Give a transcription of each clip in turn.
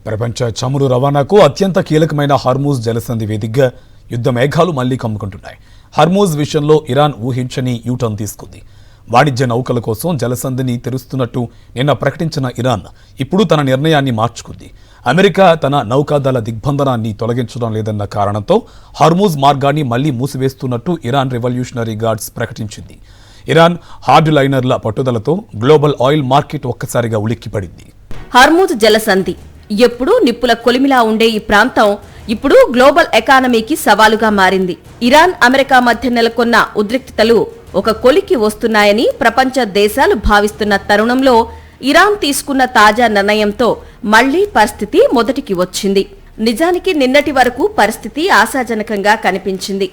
ప్రపంచ చమురు రవాణాకు అత్యంత కీలకమైన హార్మూజ్ జలసంధి వేదికగా యుద్ధ మేఘాలు మళ్లీ కమ్ముకుంటున్నాయి. హార్మూజ్ విషయంలో ఇరాన్ ఊహించని యూటర్న్ తీసుకుంది. వాణిజ్య నౌకల కోసం జలసంధిని తెరుస్తున్నట్టు నిన్న ప్రకటించిన ఇరాన్ ఇప్పుడు తన నిర్ణయాన్ని మార్చుకుంది. అమెరికా తన నౌకాదళ దిగ్బంధనాన్ని తొలగించడం లేదన్న కారణంతో హార్మూజ్ మార్గాన్ని మళ్లీ మూసివేస్తున్నట్టు ఇరాన్ రెవల్యూషనరీ గార్డ్స్ ప్రకటించింది. ఇరాన్ హార్డ్ లైనర్ల పట్టుదలతో గ్లోబల్ ఆయిల్ మార్కెట్ ఒక్కసారిగా ఉలిక్కిపడింది. హార్మూజ్ జలసంధి ఎప్పుడూ నిప్పుల కొలిమిలా ఉండే ఈ ప్రాంతం ఇప్పుడు గ్లోబల్ ఎకానమీకి సవాలుగా మారింది. ఇరాన్ అమెరికా మధ్య నెలకొన్న ఉద్రిక్తతలు ఒక కొలికి వస్తున్నాయని ప్రపంచ దేశాలు భావిస్తున్న తరుణంలో ఇరాన్ తీసుకున్న తాజా నిర్ణయంతో మళ్లీ పరిస్థితి మొదటికి వచ్చింది. నిజానికి నిన్నటి వరకు పరిస్థితి ఆశాజనకంగా కనిపించింది.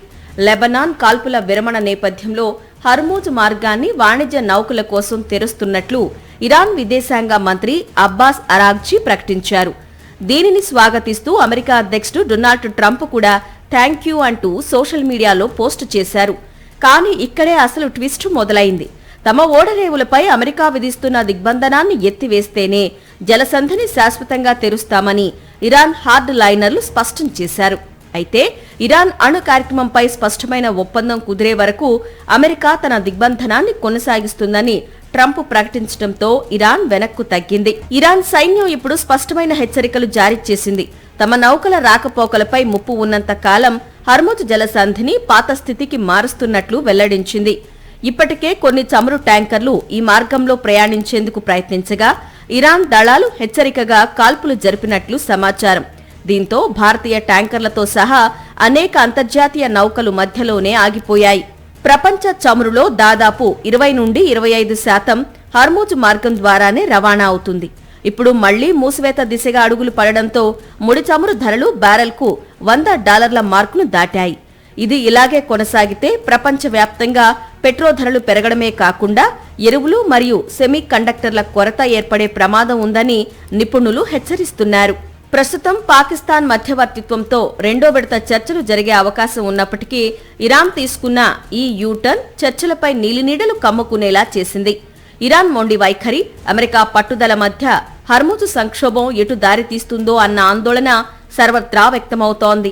లెబనాన్ కాల్పుల విరమణ నేపథ్యంలో హర్మూజ్ మార్గాన్ని వాణిజ్య నౌకల కోసం తెరుస్తున్నట్లు ఇరాన్ విదేశాంగ మంత్రి అబ్బాస్ అరాగ్జీ ప్రకటించారు. దీనిని స్వాగతిస్తూ అమెరికా అధ్యక్షుడు డొనాల్డ్ ట్రంప్ కూడా థ్యాంక్ యూ అంటూ సోషల్ మీడియాలో పోస్టు చేశారు. కానీ ఇక్కడే అసలు ట్విస్ట్ మొదలైంది. తమ ఓడరేవులపై అమెరికా విధిస్తున్న దిగ్బంధనాన్ని ఎత్తివేస్తేనే జలసంధిని శాశ్వతంగా తెరుస్తామని ఇరాన్ హార్డ్ లైనర్లు స్పష్టం చేశారు. అయితే ఇరాన్ అణు కార్యక్రమంపై స్పష్టమైన ఒప్పందం కుదిరే వరకు అమెరికా తన దిగ్బంధనాన్ని కొనసాగిస్తుందని ట్రంప్ ప్రకటించడంతో ఇరాన్ వెనక్కు తగ్గింది. ఇరాన్ సైన్యం ఇప్పుడు స్పష్టమైన హెచ్చరికలు జారీ చేసింది. తమ నౌకల రాకపోకలపై ముప్పు ఉన్నంత కాలం హర్మూజ్ జలసంధిని పాత స్థితికి మారుస్తున్నట్లు వెల్లడించింది. ఇప్పటికే కొన్ని చమురు ట్యాంకర్లు ఈ మార్గంలో ప్రయాణించేందుకు ప్రయత్నించగా ఇరాన్ దళాలు హెచ్చరికగా కాల్పులు జరిపినట్లు సమాచారం. దీంతో భారతీయ ట్యాంకర్లతో సహా అనేక అంతర్జాతీయ నౌకలు మధ్యలోనే ఆగిపోయాయి. ప్రపంచ చమురులో దాదాపు 20 నుండి 25% హర్మూజ్ మార్గం ద్వారానే రవాణా అవుతుంది. ఇప్పుడు మళ్లీ మూసివేత దిశగా అడుగులు పడడంతో ముడి చమురు ధరలు బ్యారెల్కు $100 మార్కును దాటాయి. ఇది ఇలాగే కొనసాగితే ప్రపంచవ్యాప్తంగా పెట్రోల్ ధరలు పెరగడమే కాకుండా ఎరువులు మరియు సెమీ కండక్టర్ల కొరత ఏర్పడే ప్రమాదం ఉందని నిపుణులు హెచ్చరిస్తున్నారు. ప్రస్తుతం పాకిస్తాన్ మధ్యవర్తిత్వంతో రెండో విడత చర్చలు జరిగే అవకాశం ఉన్నప్పటికీ ఇరాన్ తీసుకున్న ఈ యూటర్న్ చర్చలపై నీలినీడలు కమ్ముకునేలా చేసింది. ఇరాన్ మొండి వైఖరి, అమెరికా పట్టుదల మధ్య హర్మూజ్ సంక్షోభం ఎటు దారి తీస్తుందో అన్న ఆందోళన సర్వత్రా వ్యక్తమవుతోంది.